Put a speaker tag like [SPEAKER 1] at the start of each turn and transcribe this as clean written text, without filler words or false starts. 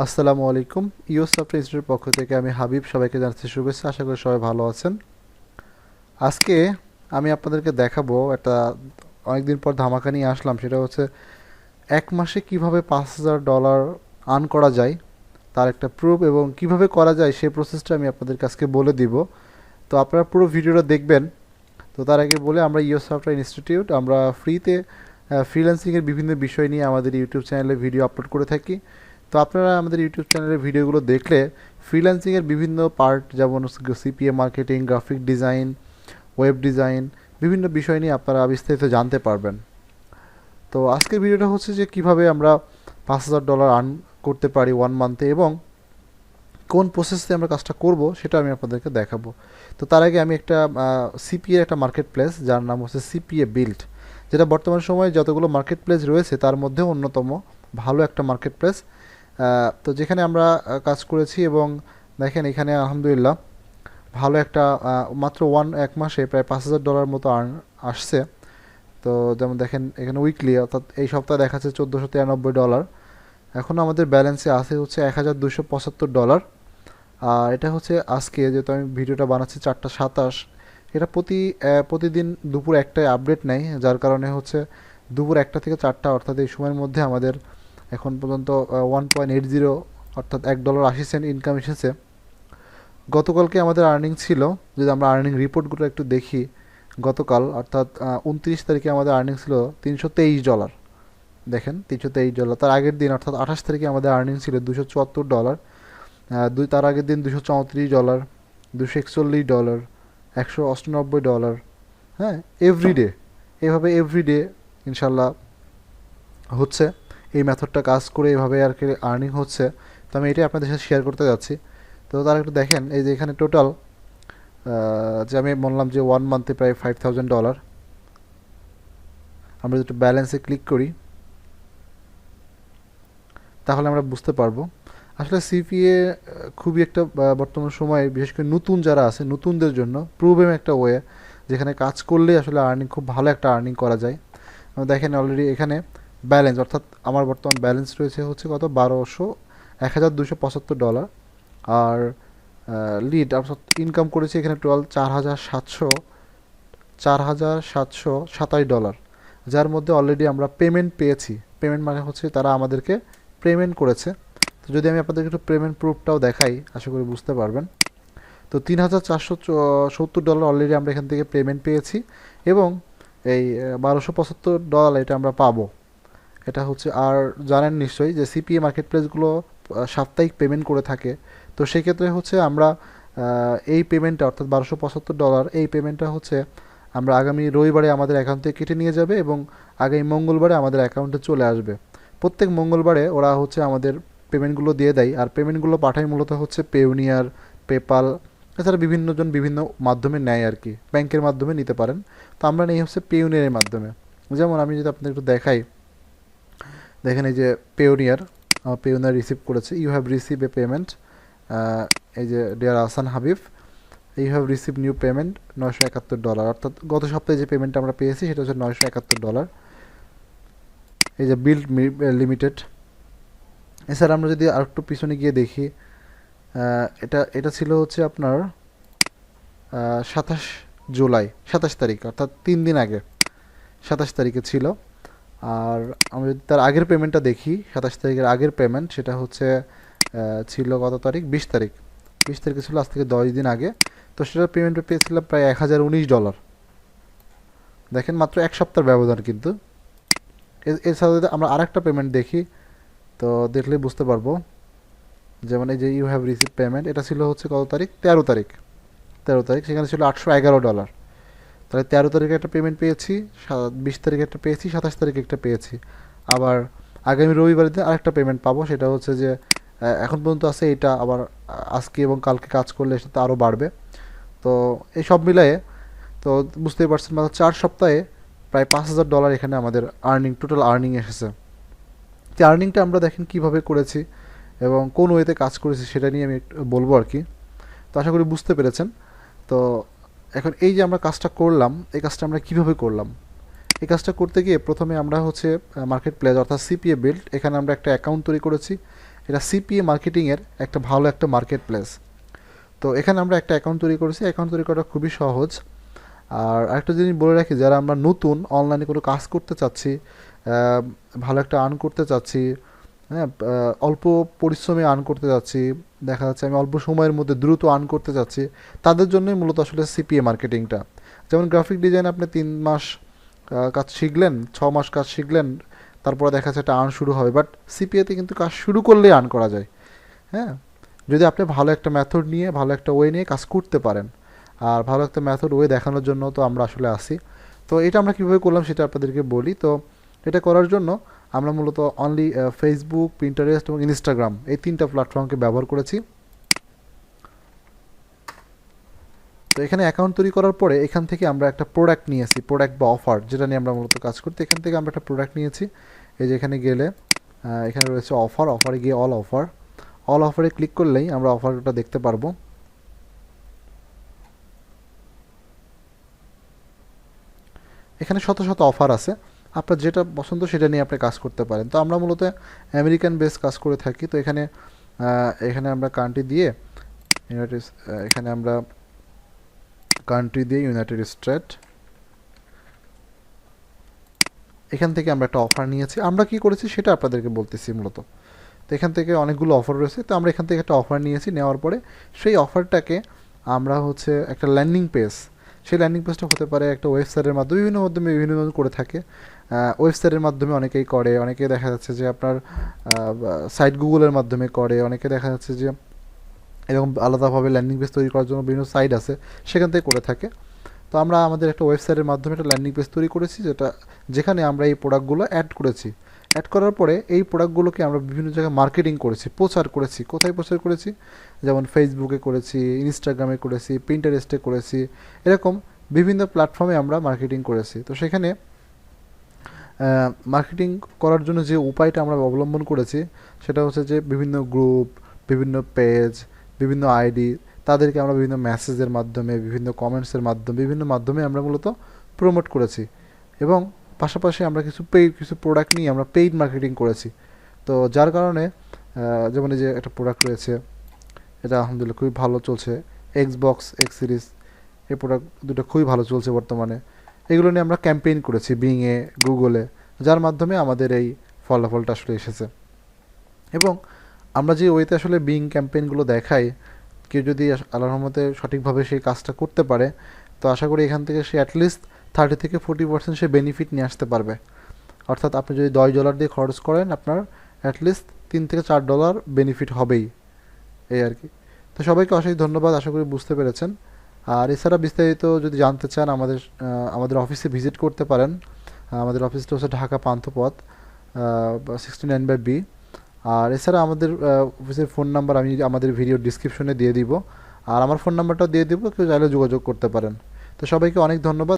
[SPEAKER 1] আসসালামু আলাইকুম। সফটওয়্যার ইনস্টিটিউটের পক্ষ থেকে আমি হাবিব সবাইকে জানাচ্ছি শুভেচ্ছা। আশা করি সবাই ভালো আছেন। আজকে আমি আপনাদেরকে দেখাবো একটা অনেকদিন পর ধামাকা নিয়ে আসলাম, সেটা হচ্ছে এক মাসে কিভাবে $5,000 আর্ন করা যায় তার একটা প্রুফ, এবং কিভাবে করা যায় সেই প্রসেসটা আমি আপনাদের কাছে বলে দিব। তো আপনারা পুরো ভিডিওটা দেখবেন। তো তার আগে বলে, আমরা সফটওয়্যার ইনস্টিটিউট আমরা ফ্রিতে ফ্রিল্যান্সিংয়ের বিভিন্ন বিষয় নিয়ে আমাদের ইউটিউব চ্যানেলে ভিডিও আপলোড করে থাকি। তো আপনারা আমাদের ইউটিউব চ্যানেলের ভিডিওগুলো দেখলে ফ্রিল্যান্সিংয়ের বিভিন্ন পার্ট, যেমন CPA marketing, graphic design, web design, বিভিন্ন বিষয় নিয়ে আপনারা বিস্তারিত জানতে পারবেন। তো আজকের ভিডিওটা হচ্ছে যে কিভাবে আমরা $5,000 আর্ন করতে পারি 1 মান্থে, এবং কোন প্রসেসে আমরা কাজটা করব সেটা আমি আপনাদেরকে দেখাবো। তো তার আগে আমি একটা সিপিএ একটা মার্কেট প্লেস, যার নাম হচ্ছে সিপিএ বিল্ড, যেটা বর্তমান সময়ে যতগুলো মার্কেট প্লেস রয়েছে তার মধ্যে অন্যতম ভালো একটা মার্কেট প্লেস। তো যেখানে আমরা কাজ করেছি, এবং দেখেন এখানে আলহামদুলিল্লাহ ভালো একটা মাত্র এক মাসে প্রায় $5,000 মতো আর্ন আসছে। তো যেমন দেখেন এখানে উইকলি, অর্থাৎ এই সপ্তাহে দেখাচ্ছে $1,493। এখন আমাদের ব্যালেন্সে আছে হচ্ছে $1,275। আর এটা হচ্ছে আজকে, যেহেতু আমি ভিডিওটা বানাচ্ছি 4:27, এটা প্রতিদিন দুপুর 1টায় আপডেট নেয়, যার কারণে হচ্ছে দুপুর 1টা থেকে 4টা, অর্থাৎ এই সময়ের মধ্যে আমাদের এখন পর্যন্ত 1.80, অর্থাৎ $1.80 ইনকাম এসেছে। গতকালকে আমাদের আর্নিং ছিল, যদি আমরা আর্নিং রিপোর্টগুলো একটু দেখি, গতকাল অর্থাৎ 29 তারিখে আমাদের আর্নিং ছিল $323। দেখেন $323। তার আগের দিন অর্থাৎ 28 তারিখে আমাদের আর্নিং ছিল $274। তার আগের দিন $234, $241, $198। হ্যাঁ, এভরিডে, এভাবে এভরিডে ইনশাল্লাহ হচ্ছে। এই মেথডটা কাজ করে এভাবে আর কি আর্নিং হচ্ছে। তো আমি এটাই আপনাদের সাথে শেয়ার করতে যাচ্ছি। তো তারা একটু দেখেন, এই যে এখানে টোটাল, যে আমি বললাম যে 1 মান্থে প্রায় $5,000। আমরা যদি ব্যালেন্সে ক্লিক করি তাহলে আমরা বুঝতে পারবো আসলে সিপিএ খুবই একটা বর্তমান সময়ে, বিশেষ করে নতুন যারা আছে নতুনদের জন্য প্রুভেন একটা ওয়ে, যেখানে কাজ করলে আসলে আর্নিং খুব ভালো একটা আর্নিং করা যায়। দেখেন অলরেডি এখানে ব্যালেন্স, অর্থাৎ আমার বর্তমান ব্যালেন্স রয়েছে হচ্ছে কত, $1,275। আর লিড অর্থাৎ ইনকাম করেছি এখানে টোটাল $4,727, যার মধ্যে অলরেডি আমরা পেমেন্ট পেয়েছি। পেমেন্ট মানে হচ্ছে তারা আমাদেরকে পেমেন্ট করেছে। তো যদি আমি আপনাদেরকে একটু পেমেন্ট প্রুফটাও দেখাই, আশা করি বুঝতে পারবেন। তো $3,470 অলরেডি আমরা এখান থেকে পেমেন্ট পেয়েছি, এবং এই $1,275 এটা আমরা পাবো। এটা হচ্ছে, আর জানেন নিশ্চয়ই যে সিপিএ মার্কেট প্লেসগুলো সাপ্তাহিক পেমেন্ট করে থাকে। তো সেক্ষেত্রে হচ্ছে আমরা এই পেমেন্টটা, অর্থাৎ $1,275, এই পেমেন্টটা হচ্ছে আমরা আগামী রবিবারে আমাদের অ্যাকাউন্ট থেকে কেটে নিয়ে যাবে, এবং আগামী মঙ্গলবারে আমাদের অ্যাকাউন্টে চলে আসবে। প্রত্যেক মঙ্গলবারে ওরা হচ্ছে আমাদের পেমেন্টগুলো দিয়ে দেয়, আর পেমেন্টগুলো পাঠায় মূলত হচ্ছে পেউনিয়ার, পেপাল, এছাড়া বিভিন্নজন বিভিন্ন মাধ্যমে নেয় আর কি, ব্যাংকের মাধ্যমে নিতে পারেন। তো আমরা নেই হচ্ছে পেউনিয়ারের মাধ্যমে। যেমন আমি যদি আপনাদের একটু দেখাই, দেখেন এই যে পেউনিয়ার, পেউনিয়ার রিসিভ করেছে, you have receive a payment. এই যে dear Ahsan Habib, you have receive new payment $971, অর্থাৎ গত সপ্তাহে যে পেমেন্টটা আমরা পেয়েছি সেটা হচ্ছে $971। এই যে বিল্ড লিমিটেড। এছাড়া আমরা যদি আর একটু পিছনে গিয়ে দেখি, এটা এটা ছিল হচ্ছে আপনার 27 তারিখ, অর্থাৎ 3 দিন আগে 27 তারিখে ছিল। আর আমরা যদি তার আগের পেমেন্টটা দেখি, 27 তারিখের আগের পেমেন্ট, সেটা হচ্ছে ছিল কত তারিখ, 20 তারিখে ছিল, আজ থেকে 10 দিন আগে। তো সেটার পেমেন্টটা পেয়েছিলাম প্রায় $1,019। দেখেন মাত্র এক সপ্তাহের ব্যবধান কিন্তু। এছাড়া যদি আমরা আরেকটা পেমেন্ট দেখি, তো দেখলে বুঝতে পারবো। যেমন এই যে ইউ হ্যাভ রিসিভ পেমেন্ট, এটা ছিল হচ্ছে কত তারিখ, 13 তারিখ, সেখানে ছিল $811। তাহলে 13 তারিখে একটা পেমেন্ট পেয়েছি, 20 তারিখে একটা পেয়েছি, 27 তারিখে একটা পেয়েছি। আবার আগামী রবিবার দিন আরেকটা পেমেন্ট পাবো, সেটা হচ্ছে যে এখন পর্যন্ত আছে এটা, আবার আজকে এবং কালকে কাজ করলে সেটা আরও বাড়বে। তো এই সব মিলায়ে তো বুঝতেই পারছেন, মাত্র 4 সপ্তাহে প্রায় $5,000 এখানে আমাদের টোটাল আর্নিং এসেছে। যে আর্নিংটা আমরা দেখেন কিভাবে করেছি এবং কোন ওয়েতে কাজ করেছি সেটা নিয়ে আমি একটু বলবো আর কি। তো আশা করি বুঝতে পেরেছেন। তো এখন এই যে আমরা কাজটা করলাম, এই কাজটা আমরা কিভাবে করলাম, এই কাজটা করতে গিয়ে প্রথমে আমরা হচ্ছে মার্কেট প্লেস অর্থাৎ সিপিএ বিল্ড, এখানে আমরা একটা অ্যাকাউন্ট তৈরি করেছি। এটা সিপিএ মার্কেটিংয়ের একটা ভালো একটা মার্কেট প্লেস। তো এখানে আমরা একটা অ্যাকাউন্ট তৈরি করেছি। অ্যাকাউন্ট তৈরি করা খুবই সহজ। আর আরেকটা জিনিস বলে রাখি, যারা আমরা নতুন অনলাইনে কোনো কাজ করতে চাচ্ছি, ভালো একটা আর্ন করতে চাচ্ছি, হ্যাঁ, অল্প পরিশ্রমে আর্ন করতে যাচ্ছি, দেখা যাচ্ছে আমি অল্প সময়ের মধ্যে দ্রুত আর্ন করতে চাচ্ছি, তাদের জন্যই মূলত আসলে সিপিএ মার্কেটিংটা। যেমন গ্রাফিক ডিজাইন আপনি 3 মাস কাজ শিখলেন, 6 মাস কাজ শিখলেন, তারপরে দেখা যাচ্ছে একটা আর্ন শুরু হবে। বাট সিপিএতে কিন্তু কাজ শুরু করলেই আর্ন করা যায়, হ্যাঁ, যদি আপনি ভালো একটা মেথড নিয়ে, ভালো একটা ওয়ে নিয়ে কাজ করতে পারেন। আর ভালো একটা মেথড ওয়ে দেখানোর জন্য তো আমরা আসলে আসি। তো এটা আমরা কীভাবে করলাম সেটা আপনাদেরকে বলি। তো এটা করার জন্য আমরা মূলত অনলি ফেসবুক, পিন্টারেস্ট এবং ইনস্টাগ্রাম এই 3টা প্ল্যাটফর্মকে ব্যবহার করেছি। তো এখানে অ্যাকাউন্ট তৈরি করার পরে এখান থেকে আমরা একটা প্রোডাক্ট নিয়েছি, প্রোডাক্ট বা অফার, যেটা নিয়ে আমরা মূলত কাজ করতে, এখান থেকে আমরা একটা প্রোডাক্ট নিয়েছি। এই যে এখানে গেলে এখানে রয়েছে অফার, অফারে গিয়ে অল অফার, অল অফারে ক্লিক করলেই আমরা অফারটা দেখতে পারবো। এখানে শত শত অফার আছে, আপনার যেটা পছন্দ সেটা নিয়ে আপনি কাজ করতে পারেন। তো আমরা মূলত আমেরিকান বেস কাজ করে থাকি। তো এখানে এখানে আমরা কান্ট্রি দিয়ে ইউনাইটেড, এখানে আমরা কান্ট্রি দিয়ে ইউনাইটেড স্টেট, এখান থেকে আমরা একটা অফার নিয়েছি। আমরা কি করেছি সেটা আপনাদেরকে বলতেছি মূলত। তো এখান থেকে অনেকগুলো অফার রয়েছে, তো আমরা এখান থেকে একটা অফার নিয়েছি। নেওয়ার পরে সেই অফারটাকে আমরা হচ্ছে একটা ল্যান্ডিং পেজ, সেই ল্যান্ডিং পেজটা হতে পারে একটা ওয়েবসাইটের মাধ্যমে, বিভিন্ন করে থাকে। ওয়েবসাইটের মাধ্যমে অনেকেই করে, অনেকে দেখা যাচ্ছে যে আপনার সাইট গুগলের মাধ্যমে করে, অনেকে দেখা যাচ্ছে যে এরকম আলাদাভাবে ল্যান্ডিং পেজ তৈরি করার জন্য বিভিন্ন সাইট আছে, সেখান থেকে করে থাকে। তো আমরা আমাদের একটা ওয়েবসাইটের মাধ্যমে একটা ল্যান্ডিং পেজ তৈরি করেছি, যেখানে আমরা এই প্রোডাক্টগুলো অ্যাড করেছি। অ্যাড করার পরে এই প্রোডাক্টগুলোকে আমরা বিভিন্ন জায়গায় মার্কেটিং করেছি, প্রচার করেছি। কোথায় প্রচার করেছি? যেমন ফেসবুকে করেছি, ইনস্টাগ্রামে করেছি, পিন্টারেস্টে করেছি, এরকম বিভিন্ন প্ল্যাটফর্মে আমরা মার্কেটিং করেছি। তো সেখানে মার্কেটিং করার জন্য যে উপায়টা আমরা অবলম্বন করেছি সেটা হচ্ছে যে বিভিন্ন গ্রুপ, বিভিন্ন পেজ, বিভিন্ন আইডি, তাদেরকে আমরা বিভিন্ন মেসেজের মাধ্যমে, বিভিন্ন কমেন্টসের মাধ্যমে, বিভিন্ন মাধ্যমে আমরা মূলত প্রমোট করেছি। এবং পাশাপাশি আমরা কিছু প্রোডাক্ট নিয়ে আমরা পেইড মার্কেটিং করেছি। তো যার কারণে যেমন এই যে একটা প্রোডাক্ট রয়েছে, এটা আলহামদুলিল্লাহ খুবই ভালো চলছে, এক্সবক্স এক্স সিরিজ, এই প্রোডাক্ট দুটো খুবই ভালো চলছে বর্তমানে। এগুলো নিয়ে আমরা ক্যাম্পেইন করেছি বিংয়ে, গুগলে, যার মাধ্যমে আমাদের এই ফলাফলটা আসলে এসেছে। এবং আমরা যে ওয়েতে আসলে বিং ক্যাম্পেইনগুলো দেখাই, কেউ যদি আল্লাহর রহমতে সঠিকভাবে সেই কাজটা করতে পারে, তো আশা করি এখান থেকে সে অ্যাটলিস্ট 30-40% সে বেনিফিট নিয়ে আসতে পারবে। অর্থাৎ আপনি যদি $10 দিয়ে খরচ করেন, আপনার অ্যাটলিস্ট $3 থেকে $4 বেনিফিট হবেই, এই আর কি। তো সবাইকে অশেষ ধন্যবাদ, আশা করি বুঝতে পেরেছেন। আর এছাড়া বিস্তারিত যদি জানতে চান আমাদের অফিসে ভিজিট করতে পারেন। আমাদের অফিসটা হচ্ছে ঢাকা পান্থপথ 69/B। আর এছাড়া আমাদের অফিসের ফোন নাম্বার আমি আমাদের ভিডিও ডিসক্রিপশনে দিয়ে দিব, আর আমার ফোন নাম্বারটাও দিয়ে দিব, কেউ চাইলে যোগাযোগ করতে পারেন। তো সবাইকে অনেক ধন্যবাদ।